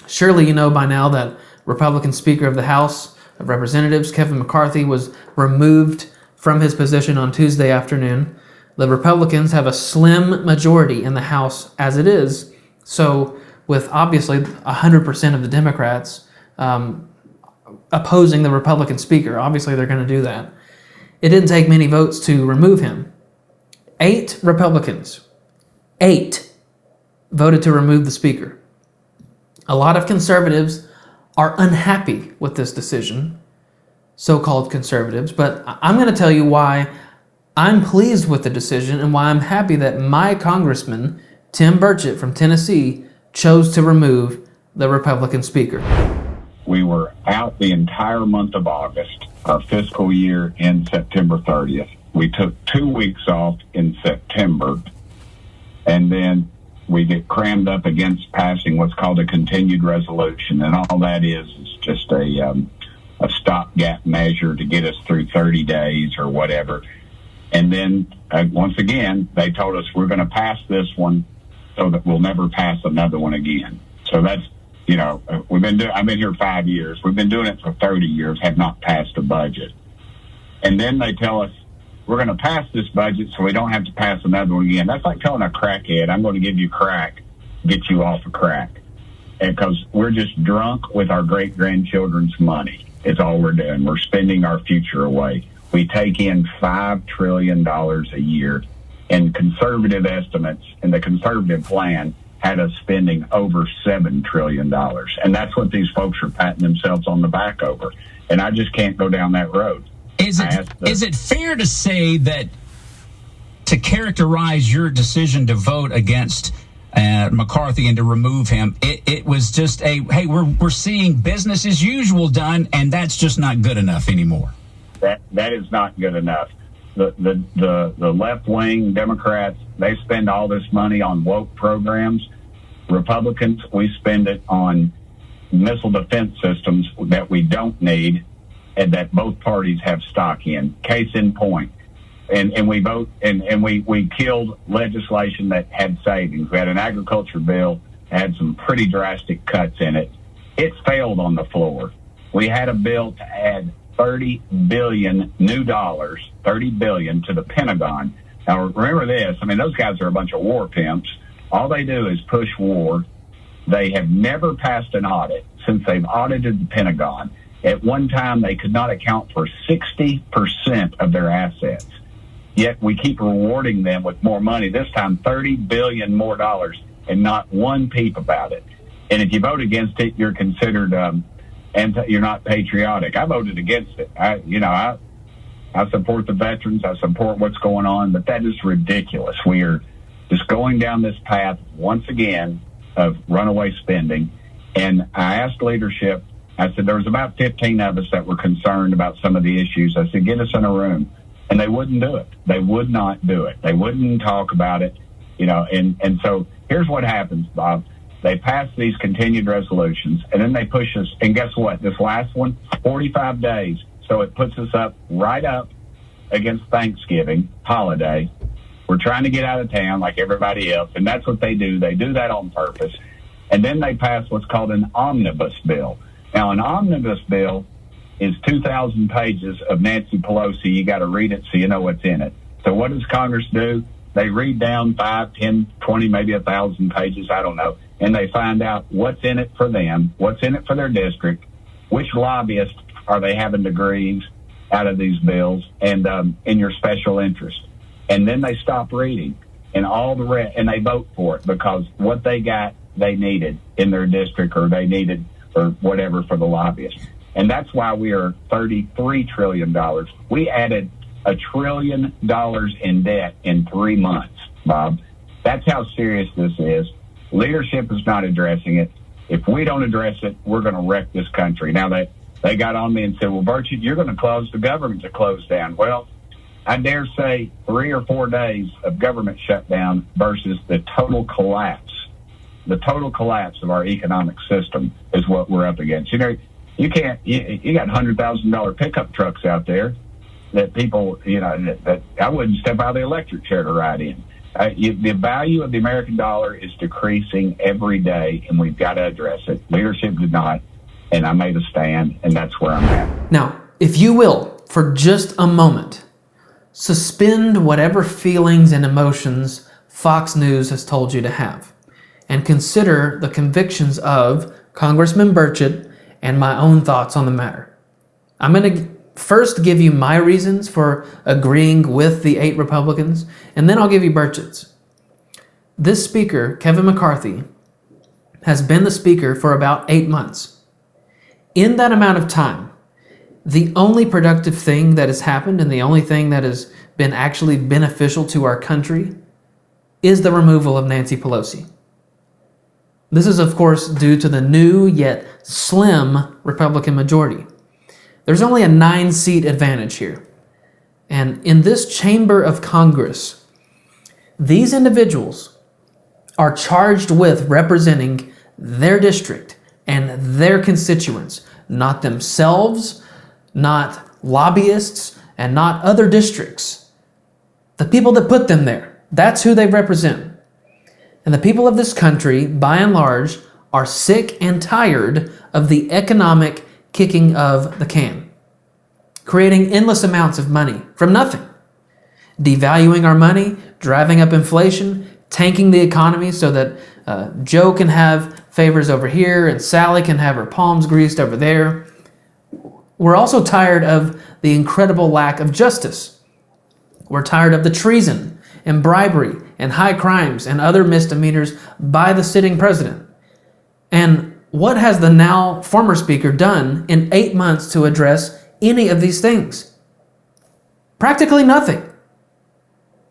Surely you know by now that Republican Speaker of the House of Representatives, Kevin McCarthy, was removed from his position on Tuesday afternoon. The Republicans have a slim majority in the House as it is, so with obviously 100% of the Democrats opposing the Republican Speaker, obviously they're going to do that. It didn't take many votes to remove him. 8 Republicans, 8, voted to remove the Speaker. A lot of conservatives are unhappy with this decision, so-called conservatives, but I'm going to tell you why I'm pleased with the decision and why I'm happy that my congressman, Tim Burchett from Tennessee, chose to remove the Republican Speaker. We were out the entire month of August. Our fiscal year ends September 30th. We took 2 weeks off in September, and then we get crammed up against passing what's called a continued resolution. And all that is just a stopgap measure to get us through 30 days or whatever. And then, once again, they told us we're going to pass this one so that we'll never pass another one again. So that's, I've been here 5 years. We've been doing it for 30 years, have not passed a budget. And then they tell us we're going to pass this budget so we don't have to pass another one again. That's like telling a crackhead, I'm going to give you crack, get you off of crack. Because we're just drunk with our great-grandchildren's money is all we're doing. We're spending our future away. We take in $5 trillion a year, and conservative estimates and the conservative plan had us spending over $7 trillion. And that's what these folks are patting themselves on the back over. And I just can't go down that road. Is it fair to say that to characterize your decision to vote against McCarthy and to remove him, it was just hey, we're seeing business as usual done, and that's just not good enough anymore? That is not good enough. The left-wing Democrats, they spend all this money on woke programs. Republicans, we spend it on missile defense systems that we don't need and that both parties have stock in. Case in point. And we vote and we killed legislation that had savings. We had an agriculture bill that had some pretty drastic cuts in it. It failed on the floor. We had a bill to add $30 billion new dollars, $30 billion to the Pentagon. Now remember this, those guys are a bunch of war pimps. All they do is push war. They have never passed an audit since they've audited the Pentagon. At one time, they could not account for 60% of their assets. Yet we keep rewarding them with more money. This time, $30 billion more dollars, and not one peep about it. And if you vote against it, you're considered you're not patriotic. I voted against it. I support the veterans. I support what's going on, but that is ridiculous. We are just going down this path once again of runaway spending. And I asked leadership. I said there was about 15 of us that were concerned about some of the issues. I said, get us in a room. And they wouldn't do it. They would not do it. They wouldn't talk about it, And so here's what happens, Bob. They pass these continued resolutions, and then they push us. And guess what? This last one, 45 days. So it puts us right up against Thanksgiving holiday. We're trying to get out of town like everybody else, and that's what they do. They do that on purpose. And then they pass what's called an omnibus bill. Now, an omnibus bill is 2,000 pages of Nancy Pelosi. You got to read it so you know what's in it. So what does Congress do? They read down 5, 10, 20, maybe 1,000 pages, I don't know, and they find out what's in it for them, what's in it for their district, which lobbyists are they having degrees out of these bills, and in your special interest. And then they stop reading, and all the rest, and they vote for it because what they got, they needed in their district, or they needed, or whatever, for the lobbyists. And that's why we are $33 trillion. We added $1 trillion in debt in 3 months, Bob. That's how serious this is. Leadership is not addressing it. If we don't address it, we're going to wreck this country. Now, they got on me and said, well, Burchett, you're going to cause the government to close down. Well, I dare say 3 or 4 days of government shutdown versus the total collapse. The total collapse of our economic system is what we're up against. You got $100,000 pickup trucks out there that people, that I wouldn't step out of the electric chair to ride in. The value of the American dollar is decreasing every day, and we've got to address it. Leadership did not, and I made a stand, and that's where I'm at. Now, if you will, for just a moment, suspend whatever feelings and emotions Fox News has told you to have, and consider the convictions of Congressman Burchett and my own thoughts on the matter. I'm going to first give you my reasons for agreeing with the 8 Republicans, and then I'll give you Burchett's. This speaker, Kevin McCarthy, has been the speaker for about 8 months. In that amount of time, the only productive thing that has happened and the only thing that has been actually beneficial to our country is the removal of Nancy Pelosi. This is, of course, due to the new yet slim Republican majority. There's only a 9-seat advantage here. And in this chamber of Congress, these individuals are charged with representing their district and their constituents, not themselves, not lobbyists, and not other districts. The people that put them there, that's who they represent. And the people of this country, by and large, are sick and tired of the economic kicking of the can, creating endless amounts of money from nothing, devaluing our money, driving up inflation, tanking the economy so that Joe can have favors over here and Sally can have her palms greased over there. We're also tired of the incredible lack of justice. We're tired of the treason and bribery and high crimes and other misdemeanors by the sitting president. And what has the now former speaker done in 8 months to address any of these things? Practically nothing.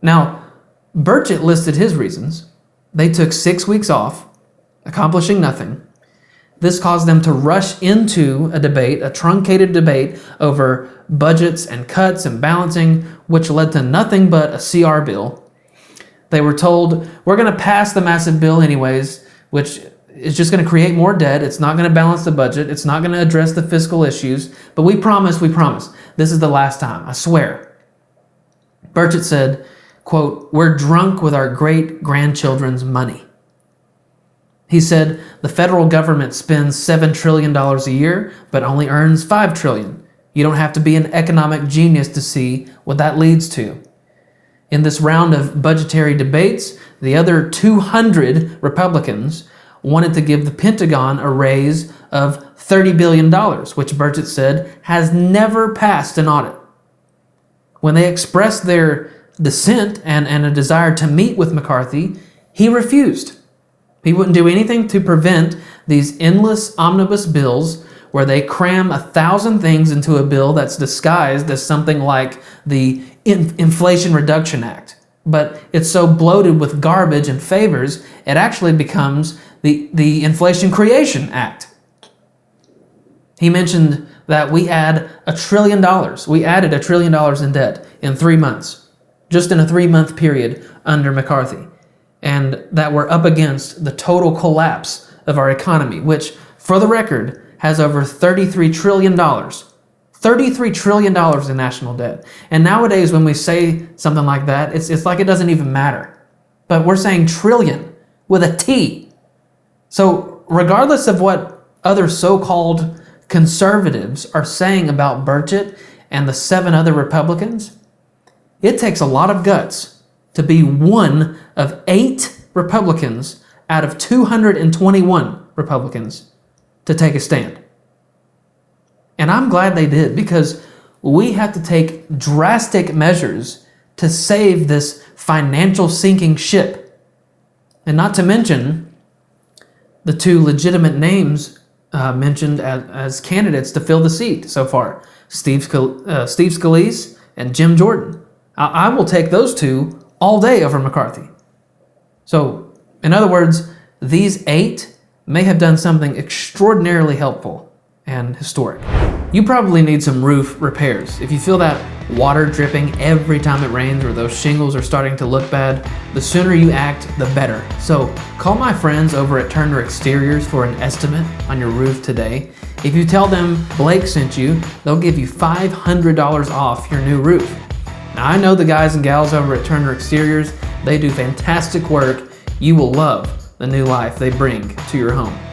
Now, Burchett listed his reasons. They took 6 weeks off, accomplishing nothing. This caused them to rush into a debate, a truncated debate over budgets and cuts and balancing, which led to nothing but a CR bill. They were told, we're going to pass the massive bill anyways, which is just going to create more debt. It's not going to balance the budget. It's not going to address the fiscal issues. But we promise. This is the last time, I swear. Burchett said, quote, "We're drunk with our great-grandchildren's money." He said the federal government spends $7 trillion a year, but only earns $5 trillion. You don't have to be an economic genius to see what that leads to. In this round of budgetary debates, the other 200 Republicans wanted to give the Pentagon a raise of $30 billion, which Burchett said has never passed an audit. When they expressed their dissent and a desire to meet with McCarthy, he refused. He wouldn't do anything to prevent these endless omnibus bills where they cram 1,000 things into a bill that's disguised as something like the Inflation Reduction Act. But it's so bloated with garbage and favors, it actually becomes the Inflation Creation Act. He mentioned that we add $1 trillion. We added $1 trillion in debt in 3 months, just in a 3-month period under McCarthy. And that we're up against the total collapse of our economy, which, for the record, has over $33 trillion. $33 trillion in national debt. And nowadays, when we say something like that, it's like it doesn't even matter. But we're saying trillion with a T. So regardless of what other so-called conservatives are saying about Burchett and the 7 other Republicans, it takes a lot of guts to be one of 8 Republicans out of 221 Republicans to take a stand. And I'm glad they did, because we have to take drastic measures to save this financial sinking ship. And not to mention the 2 legitimate names mentioned as candidates to fill the seat so far, Steve Scalise and Jim Jordan. I will take those 2 all day over McCarthy. So, in other words, these 8 may have done something extraordinarily helpful and historic. You probably need some roof repairs. If you feel that water dripping every time it rains, or those shingles are starting to look bad, the sooner you act, the better. So call my friends over at Turner Exteriors for an estimate on your roof today. If you tell them Blake sent you, they'll give you $500 off your new roof. Now, I know the guys and gals over at Turner Exteriors. They do fantastic work. You will love the new life they bring to your home.